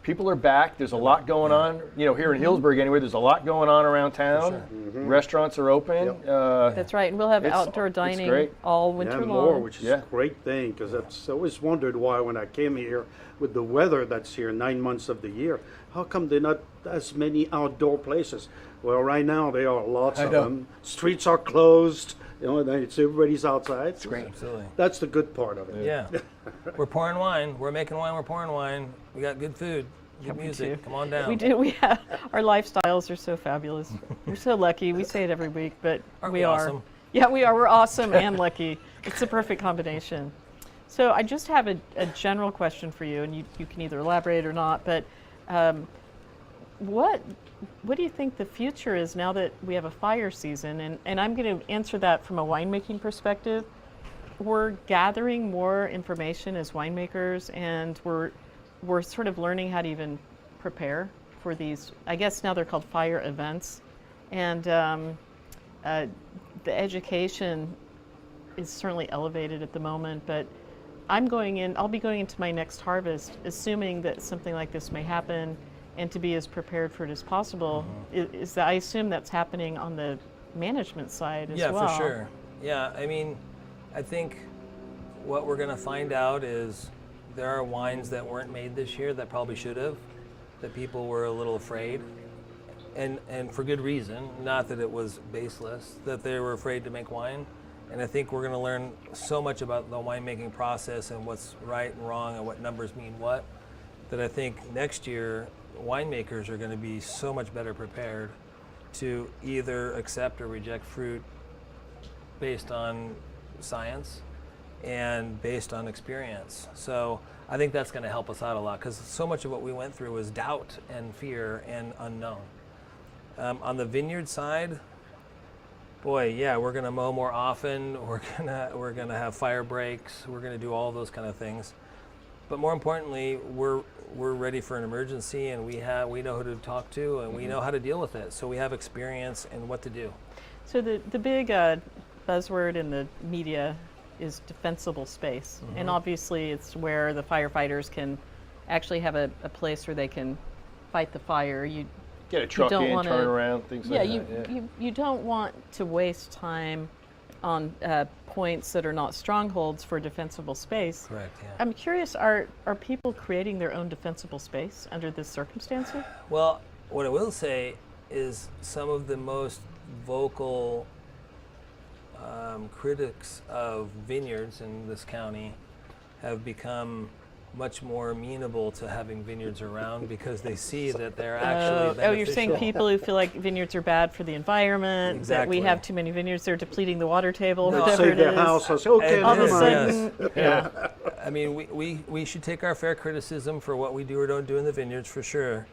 people are back. There's a lot going on. Here in Hillsburg anyway, there's a lot going on around town. Restaurants are open. Yep. That's right, and we'll have outdoor it's dining great. all winter long. More, which is Yeah. a great thing, because I always wondered why when I came here with the weather that's here 9 months of the year, how come there not as many outdoor places? Well, right now there are lots of know. them. Streets are closed. It's everybody's outside. It's great. Absolutely. That's the good part of it. Yeah. We're pouring wine. We're making wine. We're pouring wine. We got good food. Good we music. do. Come on down. We do. We have our lifestyles are so fabulous. We're so lucky. We say it every week, but Aren't we we are. awesome? Yeah, we are. We're awesome and lucky. It's the perfect combination. So I just have a general question for you, and you can either elaborate or not. But what do you think the future is now that we have a fire season? And I'm going to answer that from a winemaking perspective. We're gathering more information as winemakers, and we're sort of learning how to even prepare for these. I guess now they're called fire events, and the education is certainly elevated at the moment. But I'll be going into my next harvest, assuming that something like this may happen, and to be as prepared for it as possible. Is that I assume that's happening on the management side as well. Yeah, for sure. Yeah, I mean, I think what we're going to find out is there are wines that weren't made this year that probably should have, that people were a little afraid, and for good reason, not that it was baseless, that they were afraid to make wine. And I think we're going to learn so much about the winemaking process and what's right and wrong and what numbers mean what, that I think next year winemakers are going to be so much better prepared to either accept or reject fruit based on science and based on experience. So I think that's going to help us out a lot, because so much of what we went through was doubt and fear and unknown. On the vineyard side, boy, yeah, we're going to mow more often. We're gonna have fire breaks. We're going to do all those kind of things. But more importantly, we're ready for an emergency, and we know who to talk to, and we know how to deal with it. So we have experience in what to do. So the big buzzword in the media is defensible space, and obviously it's where the firefighters can actually have a place where they can fight the fire. Get a truck don't in, wanna- turn around, things Yeah, like that. you don't want to waste time on points that are not strongholds for defensible space. Correct, yeah. I'm curious, are people creating their own defensible space under this circumstances? Well, what I will say is some of the most vocal critics of vineyards in this county have become much more amenable to having vineyards around because they see that they're actually beneficial. Oh, you're saying people who feel like vineyards are bad for the environment, that we Exactly. have too many vineyards, they're depleting the water table, No, whatever Save it their is. house. I say, okay, It All of a is, sudden, yeah. I mean, we should take our fair criticism for what we do or don't do in the vineyards for sure.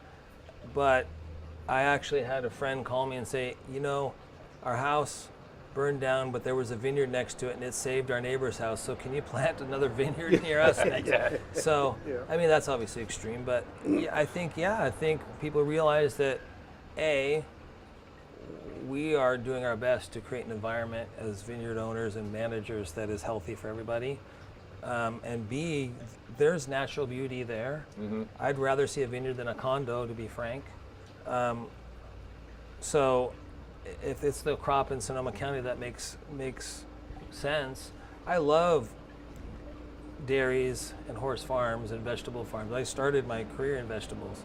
But I actually had a friend call me and say, you know, our house burned down, but there was a vineyard next to it and it saved our neighbor's house. So can you plant another vineyard near us next? So, I mean, that's obviously extreme, but I think people realize that we are doing our best to create an environment as vineyard owners and managers that is healthy for everybody. And B, there's natural beauty there. I'd rather see a vineyard than a condo, to be frank. So if it's the crop in Sonoma County that makes sense. I love dairies and horse farms and vegetable farms. I started my career in vegetables.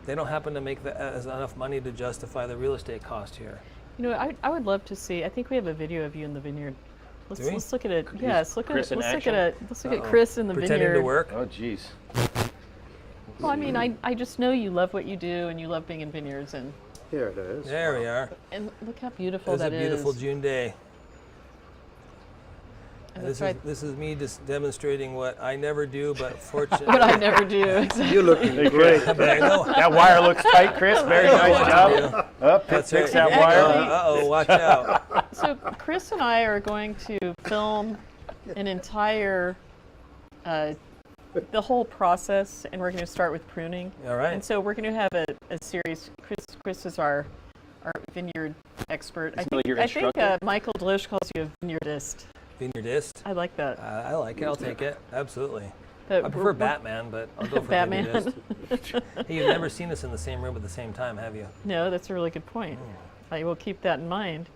They don't happen to make enough money to justify the real estate cost here. You know, I would love to see, I think we have a video of you in the vineyard. Do we? Let's look at it. Yes, look at Chris it. in Let's look action? at it. Let's look at Chris in the Pretending vineyard. to work. Oh, jeez. Well, I mean, I just know you love what you do and you love being in vineyards, and Here it is. There we are. look how beautiful It's a that is. beautiful June day. And This that's is, right. this is me just demonstrating what I never do, but fortunately. What I never do. Exactly. You're looking great. But I know. That wire looks tight, Chris. Very nice job. Up, That's fix right. that wire. Uh-oh, watch out. So Chris and I are going to film an entire, the whole process, and we're going to start with pruning. All right. And so we're going to have a series. Chris is our vineyard expert. Isn't it like your I think instructor? Michael Delush calls you a vineyardist. Vineyardist. I like that. I like it. I'll take it. Absolutely. But I prefer Batman, but I'll go for Batman. vineyardist. Hey, you've never seen us in the same room at the same time, have you? No, that's a really good point. I will keep that in mind.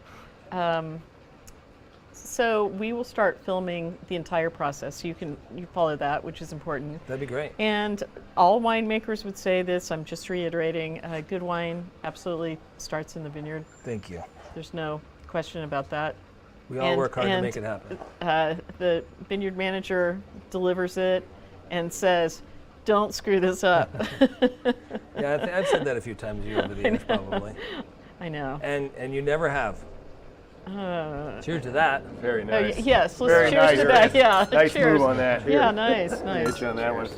So we will start filming the entire process. You follow that, which is important. That'd be great. And all winemakers would say this. I'm just reiterating. Good wine absolutely starts in the vineyard. Thank you. There's no question about that. We all work hard to make it happen. The vineyard manager delivers it and says, "Don't screw this up." Yeah, I've said that a few times to you over the years, probably. I know. And you never have. Cheers to that. Very Oh, nice. yes, let's Very cheers nice, to that. Chris. Yeah, Nice cheers. move on that. Yeah, nice, nice. Get you on that one.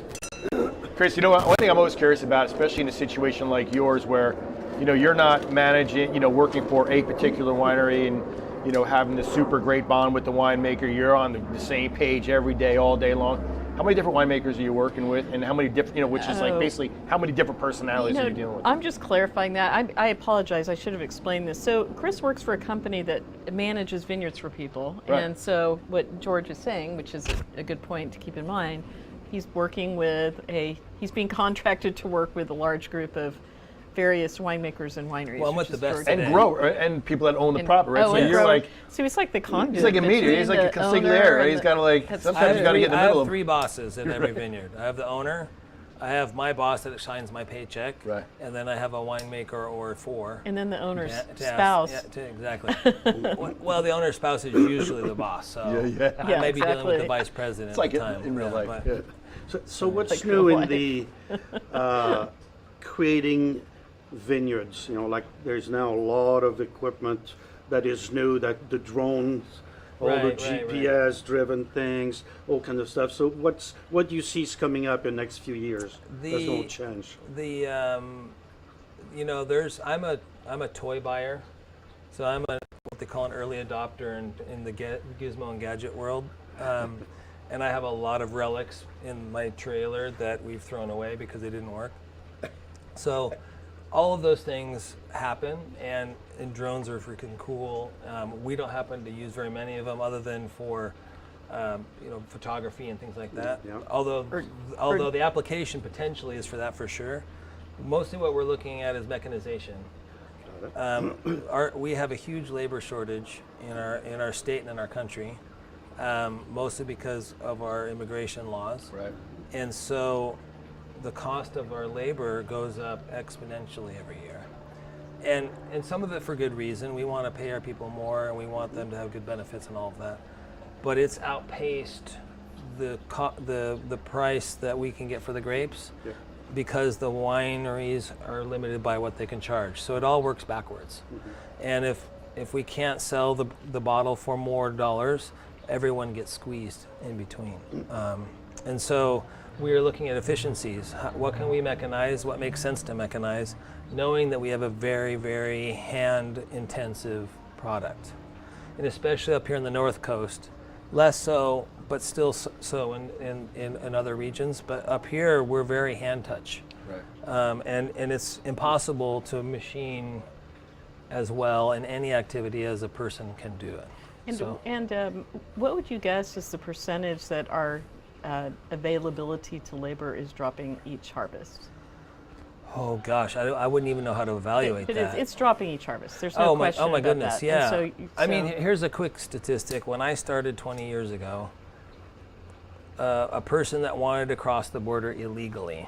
Chris, you know what? One thing I'm always curious about, especially in a situation like yours where, you're not managing, working for a particular winery and, having this super great bond with the winemaker. You're on the same page every day, all day long. How many different winemakers are you working with, and how many different, which is like basically how many different personalities are you dealing with? I'm just clarifying that. I apologize. I should have explained this. So Chris works for a company that manages vineyards for people. Right. And so what George is saying, which is a good point to keep in mind, he's working with he's being contracted to work with a large group of various winemakers and wineries. Well, I'm which with the is best George. And grow, right? And people that own the property, right? So and you're grow. like, So he's like the conduit. he's like a mediator. He's like a between the consigliere, owner right? and He's the- got to like, That's sometimes you got to get in the I middle have of 3 bosses in every vineyard. I have the owner, I have my boss that signs my paycheck, Right. and then I have a winemaker or 4. And then the owner's to ask- spouse. exactly. Well, the owner's spouse is usually the boss, so Yeah. I Yeah, may be dealing with the exactly. vice president It's like at the time. in real life. but- Yeah. So what's Like new real in the creating vineyards? Like there's now a lot of equipment that is new, that the drones, all the Right, right, right. GPS-driven things, all kind of stuff. So what do you see is coming up in the next few years? There's no The- change. I'm a toy buyer, so I'm what they call an early adopter in the gizmo and gadget world, and I have a lot of relics in my trailer that we've thrown away because they didn't work. So all of those things happen, and drones are freaking cool. We don't happen to use very many of them other than for photography and things like that. Yeah. Although the application potentially is for that for sure. mostly what we're looking at is mechanization. We have a huge labor shortage in our state and in our country, mostly because of our immigration laws. Right. And so the cost of our labor goes up exponentially every year. And some of it for good reason. We want to pay our people more and we want them to have good benefits and all of that. But it's outpaced the price that we can get for the grapes because the wineries are limited by what they can charge. So it all works backwards. And if we can't sell the bottle for more dollars, everyone gets squeezed in between. And so we are looking at efficiencies. What can we mechanize? What makes sense to mechanize? Knowing that we have a very, very hand-intensive product. And especially up here in the North Coast, less so, but still so in other regions. But up here, we're very hand-touch. Right. And it's impossible to machine as well in any activity as a person can do it. And what would you guess is the percentage that our availability to labor is dropping each harvest? Oh gosh, I wouldn't even know how to evaluate But that. it's dropping each harvest. There's no question Oh my about goodness, that. yeah. And I mean, here's a quick statistic. When I started 20 years ago, a person that wanted to cross the border illegally,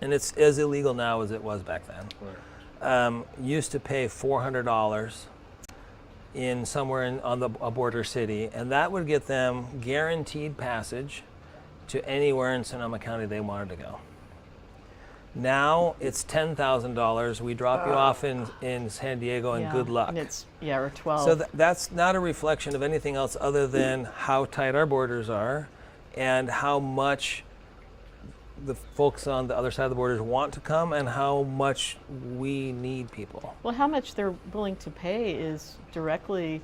and it's as illegal now as it was back then, used to pay $400 in somewhere on a border city, and that would get them guaranteed passage to anywhere in Sonoma County they wanted to go. Now it's $10,000. We drop you off in San Diego and good luck. And it's, or 12. So that's not a reflection of anything else other than how tight our borders are and how much the folks on the other side of the borders want to come and how much we need people. Well, how much they're willing to pay is directly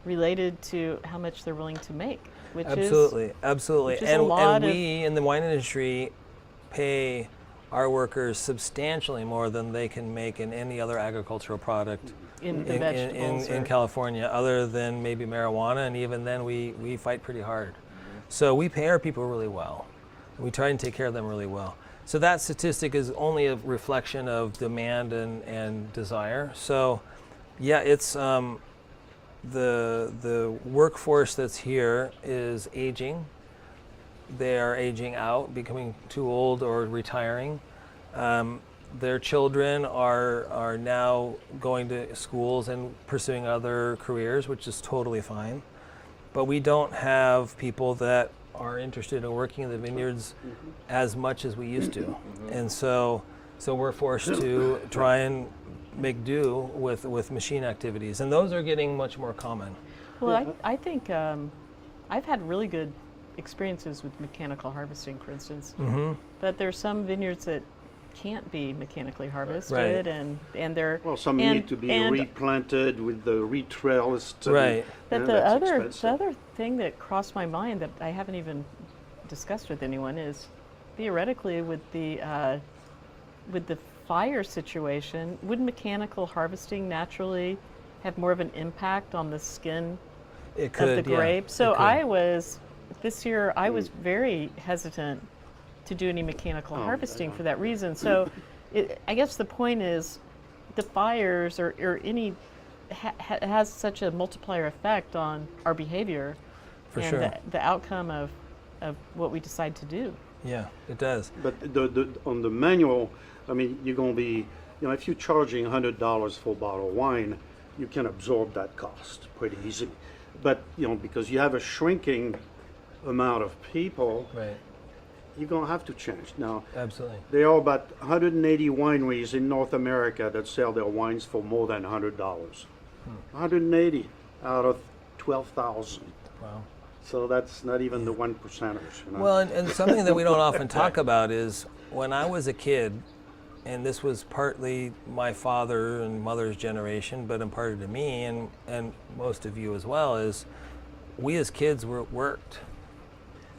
related to how much they're willing to make, which absolutely. Which is And a lot we in the wine industry pay our workers substantially more than they can make in any other agricultural product in the vegetables in California, other than maybe marijuana, and even then we fight pretty hard. So we pay our people really well. We try and take care of them really well. So that statistic is only a reflection of demand and desire. So yeah, it's the workforce that's here is aging. They are aging out, becoming too old or retiring. Their children are now going to schools and pursuing other careers, which is totally fine. But we don't have people that are interested in working in the vineyards as much as we used to. And so we're forced to try and make do with machine activities. And those are getting much more common. Well, I think I've had really good experiences with mechanical harvesting, for instance. But there's some vineyards that can't be mechanically harvested, and they're some need to be replanted with the retrails. Right. But the other thing that crossed my mind that I haven't even discussed with anyone is theoretically with the fire situation, would mechanical harvesting naturally have more of an impact on the skin It could, of the grape? So it could. This year I was very hesitant to do any mechanical harvesting for that reason. So I guess the point is the fires or any has such a multiplier effect on our behavior For and sure. the outcome of what we decide to do. Yeah, it does. But on the manual, I mean, you're going to be, if you're charging $100 for a bottle of wine, you can absorb that cost pretty easily. But, because you have a shrinking amount of people, Right. you're going to have to change. Now, Absolutely. there are about 180 wineries in North America that sell their wines for more than $100. 180 out of 12,000. Wow. So that's not even the 1%ers. Well, and something that we don't often talk about is when I was a kid, and this was partly my father and mother's generation, but imparted to me and most of you as well, is we as kids worked.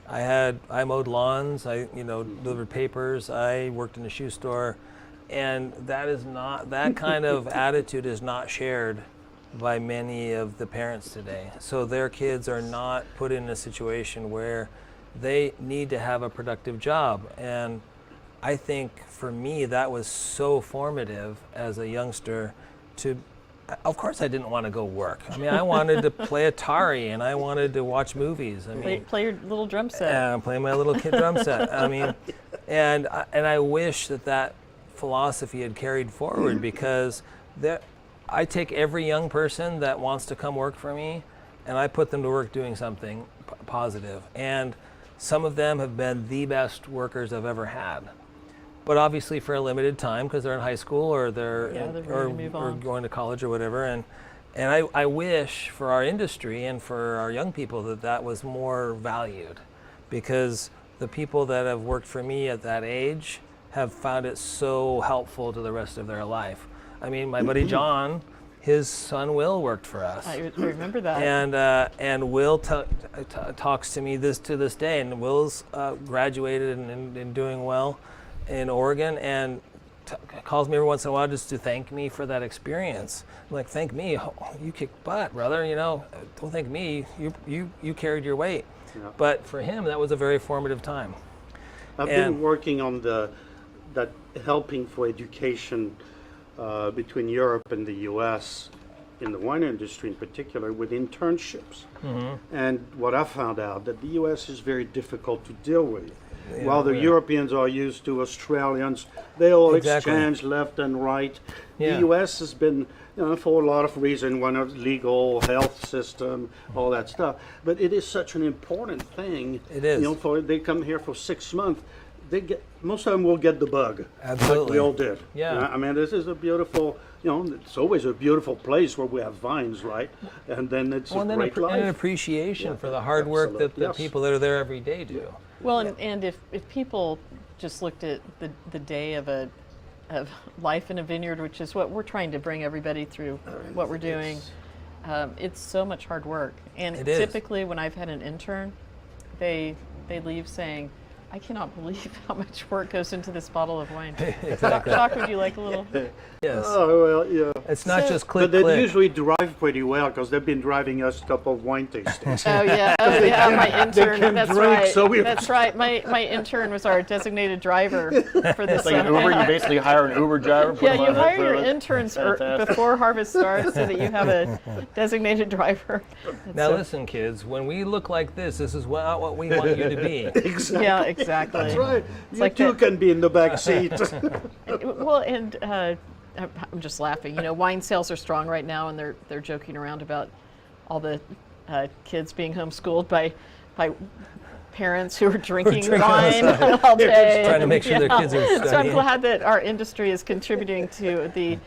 I mowed lawns, I delivered papers, I worked in a shoe store, and that kind of attitude is not shared by many of the parents today. So their kids are not put in a situation where they need to have a productive job. And I think for me that was so formative as a youngster to, of course I didn't want to go work. I mean, I wanted to play Atari and I wanted to watch movies. I mean, Play your little drum set. play my little kid drum set. I mean, and I wish that philosophy had carried forward, because I take every young person that wants to come work for me and I put them to work doing something positive. And some of them have been the best workers I've ever had. But obviously for a limited time, because they're in high school or they're ready to move or on. going to college or whatever. And I wish for our industry and for our young people that was more valued, because the people that have worked for me at that age have found it so helpful to the rest of their life. I mean, my buddy John, his son Will worked for us. I remember that. And Will talks to me to this day, and Will's graduated and doing well in Oregon, and calls me every once in a while just to thank me for that experience. I'm like, thank me? Oh, you kicked butt, brother. You know, don't thank me. You carried your weight. Yeah. But for him, that was a very formative time. I've been working on that helping for education between Europe and the U.S. in the wine industry in particular, with internships. Mm-hmm. And what I found out, that the U.S. is very difficult to deal with. Yeah, While the yeah. Europeans are used to Australians, they all Exactly. exchange left and right. Yeah. The U.S. has been, for a lot of reasons, one of legal, health system, all that stuff. But it is such an important thing. It is. They come here for 6 months. Most of them will get the bug. Absolutely. Like we all did. Yeah. I mean, this is a beautiful, it's always a beautiful place where we have vines, right? And then it's a great life. And an appreciation for the hard work that the Yes. people that are there every day do. Well, and if people just looked at the day of life in a vineyard, which is what we're trying to bring everybody through, what we're doing, it's so much hard work. And It is. typically when I've had an intern, they leave saying, I cannot believe how much work goes into this bottle of wine. Exactly. Doc, would you like a little? Yes. Oh, well, yeah. It's not So- just click, But they click. usually drive pretty well because they've been driving us a couple of wine tastings. Oh yeah, my intern. can That's drink, right. so we- That's right. My intern was our designated driver for this. It's like an Uber. You basically hire an Uber driver. put Yeah, them you on hire for your a- interns Fantastic. before harvest starts so that you have a designated driver. Now So- listen, kids, when we look like this is what we want you to be. Exactly. Yeah, exactly. That's right. You like too that- can be in the back seat. Well, and I'm just laughing. Wine sales are strong right now, and they're joking around about all the kids being homeschooled by parents who are drinking wine all day. Trying to make sure their kids are So I'm studying. glad that our industry is contributing to the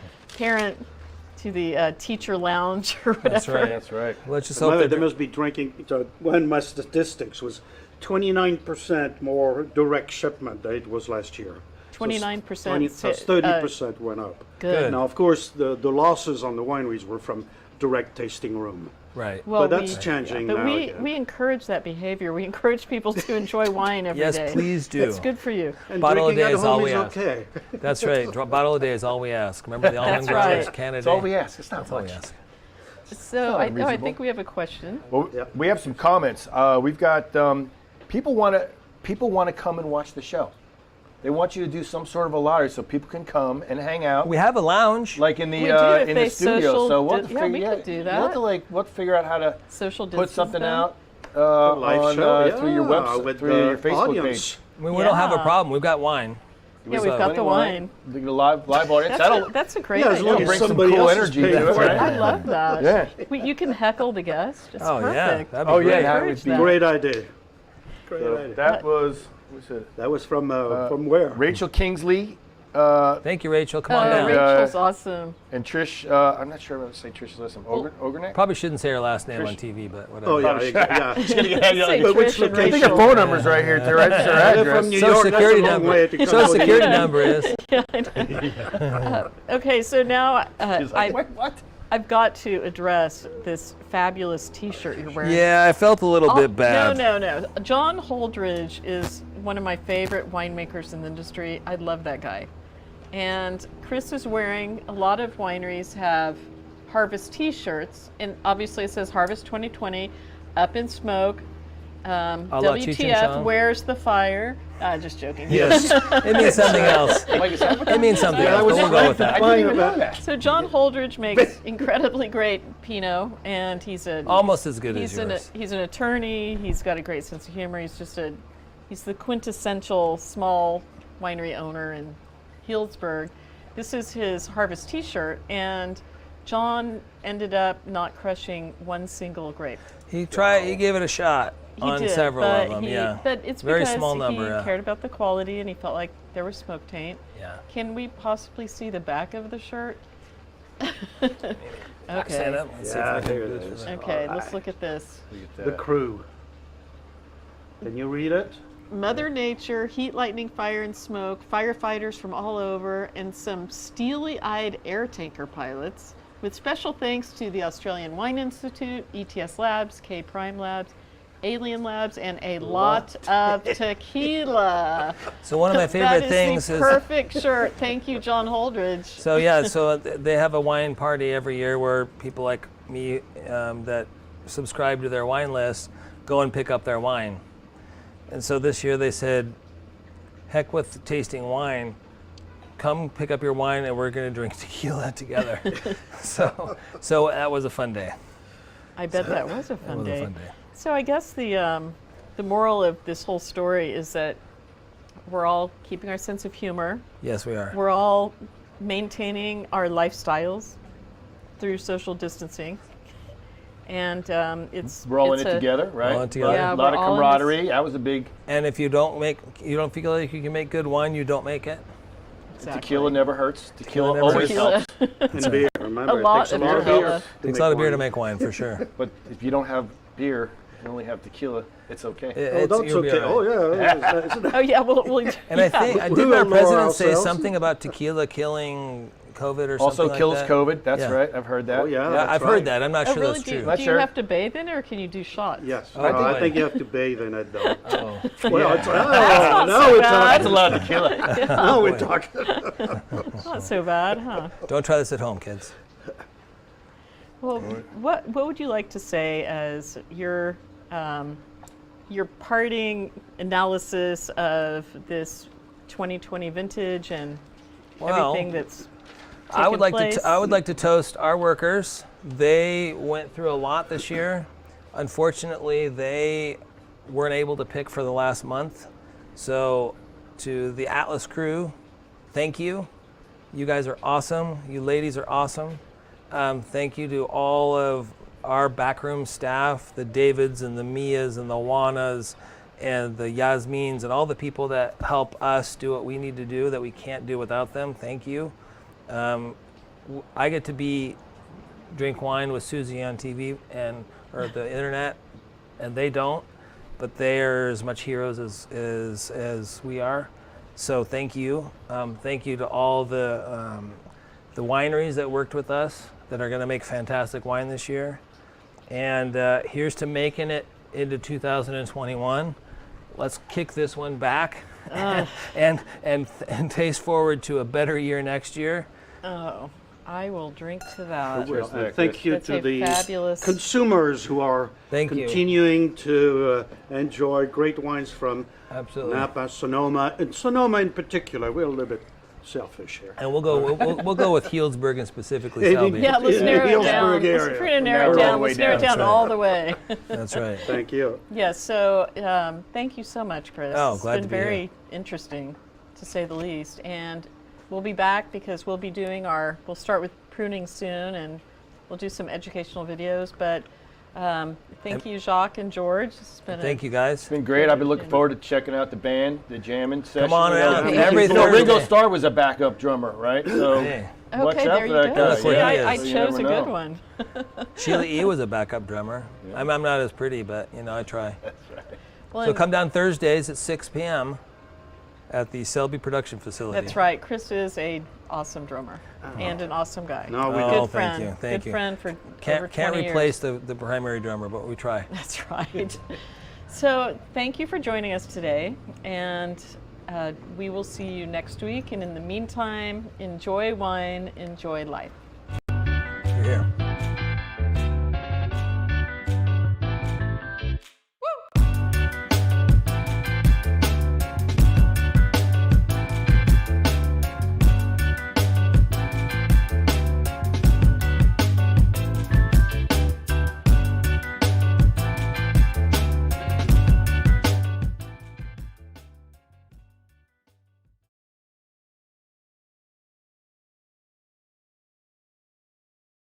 teacher lounge or whatever. That's right. That's right. Let's just Well, hope they that must be drinking. So one of my statistics was 29% more direct shipment than it was last year. 29%. So 30% went up. Good. Now, of course, the losses on the wineries were from direct tasting room. right. Well, But that's changing But now we again. we encourage that behavior. We encourage people to enjoy wine every day. Yes, please do. It's good for you. And Bottle a drinking day at is all home we is ask. okay. That's right. Bottle a day is all we ask. Remember the Almond That's Brothers right. Canada. That's all we ask. It's not That's all we much. ask. So not I unreasonable. think we have a question. Well, Yeah. we have some comments. We've got people want to come and watch the show. They want you to do some sort of a lottery so people can come and hang out, We have a lounge. like in the We do if in they the studio. social So we'll di- have to yeah, figure, we could do We'll have to we'll figure out how to Social distance. put something thing. out Live on show, through your yeah, website, with through the your Facebook audience. We don't have a Yeah. problem. We've got wine. Yeah, we've got the wine. The live audience. That's a great Yeah, as long idea. as bring some somebody cool else is energy paying to it, for right? it. I love that. Yeah. You can heckle the guest. It's Oh yeah. perfect. That'd be Oh, great. yeah, that Encourage would be that. Great idea. Great So idea. that was what's it? That was from where? Rachel Kingsley Thank you, Rachel. Come on Oh, down. Rachel's awesome. and Trish. I'm not sure I'm going to say Trish's last name. Ogrenek? Probably shouldn't say her last name Trish. on TV, but whatever. Oh, yeah. Probably yeah. Say But which Trish and I think location? her phone number's right here. To register her They're address. from New Social York. That's security a long number. way to come Social to security New number is. Yeah, I know. Okay, so now She's like, "Wait, what? I've got to address this fabulous T-shirt you're wearing. Yeah, I felt a little bit bad. No. John Holdridge is one of my favorite winemakers in the industry. I love that guy. And Chris is wearing, a lot of wineries have Harvest T-shirts, and obviously it says Harvest 2020, Up in Smoke, la Cheech and WTF, Chong. Where's the Fire? Just joking. Yes. It means something else. Like, is that what It means something else, but we'll go with I that. didn't even know that. So John Holdridge makes incredibly great Pinot, and he's Almost as good as yours. he's an attorney. He's got a great sense of humor. He's the quintessential small winery owner in Healdsburg. This is his harvest T-shirt, and John ended up not crushing one single grape. He gave it a shot on did, several but of them. Yeah. But it's Very because small number. he Yeah. cared about the quality, and he felt like there was smoke taint. Yeah. Can we possibly see the back of the shirt? Stand Okay. up. Let's see Yeah, if I can here do it this is. for that. Okay, let's look at this. The crew. Can you read it? Mother Nature, heat, lightning, fire, and smoke, firefighters from all over, and some steely-eyed air tanker pilots, with special thanks to the Australian Wine Institute, ETS Labs, K Prime Labs, Alien Labs, and a lot of tequila. So one of my favorite That things is is the perfect shirt. Thank you, John Holdridge. so yeah. So they have a wine party every year where people like me that subscribe to their wine list go and pick up their wine. And so this year they said, heck with tasting wine, come pick up your wine and we're going to drink tequila together. so that was a fun day. I bet that was a It fun was day. a fun day. So I guess the moral of this whole story is that we're all keeping our sense of humor. Yes, we are. We're all maintaining our lifestyles through social distancing. And We're all in it's it together, right? All in together. Yeah, a lot we're of all in camaraderie. That was a big And if you don't feel like you can make good wine, you don't make it. Exactly. tequila never hurts. Tequila never always hurts. helps. And beer. Remember, A lot it takes a of lot of tequila. beer. Takes a lot of beer to make wine, for sure. But if you don't have beer and only have tequila, it's okay. You'll be okay. all right. Oh yeah. Oh yeah, well And I yeah. think We didn't will our lower president say ourselves. something about tequila killing COVID or Also something kills like that? COVID. That's Yeah. right. I've heard that. Oh yeah. Yeah, that's I've right. heard that. I'm not Oh sure really? that's Do, true. Not do sure. you have to bathe in it, or can you do shots? Yes. Oh, I boy. think you have to bathe in it though. Oh. Well, it's, not now so we're bad. That's a talking. lot of tequila. Now we're boy. talking. Not so bad, huh? Don't try this at home, kids. Well, what would you like to say as your parting analysis of this 2020 vintage and Well, everything that's I would taken like place? I would like to toast our workers. They went through a lot this year. Unfortunately, they weren't able to pick for the last month. So, to the Atlas crew, thank you. You guys are awesome. You ladies are awesome. Thank you to all of our backroom staff, the Davids and the Mias and the Juanas and the Yasmins and all the people that help us do what we need to do that we can't do without them. Thank you. I get to drink wine with Susie on TV or the internet, and they don't, but they're as much heroes as we are. So thank you. Thank you to all the wineries that worked with us that are going to make fantastic wine this year. And here's to making it into 2021. Let's kick this one back and taste forward to a better year next year. Oh, I will drink to that. Cheers to that, And thank you That's to a the fabulous- consumers who are Thank you. continuing to enjoy great wines from Absolutely. Napa, Sonoma, and Sonoma in particular. We're a little bit selfish here. And we'll go with Healdsburg and specifically Yeah, Selby. Yeah, let's In narrow it Healdsburg down. Let's area. try to narrow it Narrow it all down. the way Let's narrow it down. down all the way. That's right. Thank you. Yes, so thank you so much, Chris. Oh, glad it's to been be very here. interesting, to say the least. And we'll be back because we'll be doing we'll start with pruning soon, and we'll do some educational videos. But thank you, Jacques and George. It's been Thank you, guys. It's been great. I've been looking forward to checking out the band, the jamming session. on You know, out. Every you know, Ringo Thursday. Starr was a backup drummer, right? So Hey. watch Okay, out there for you that go. guy. Look where See, he I is. You chose a never good know. one. Sheila E. was a backup drummer. I'm not as pretty, but I try. Well, So and come down Thursdays at 6 p.m. at the Selby production facility. that's right. Chris is a awesome drummer and an awesome guy. No, we Oh, good thank friend. you, thank good you. friend for over Can't 20 replace years. the primary drummer, but we try. That's right. So thank you for joining us today, and we will see you next week. And in the meantime, enjoy wine, enjoy life. You're here.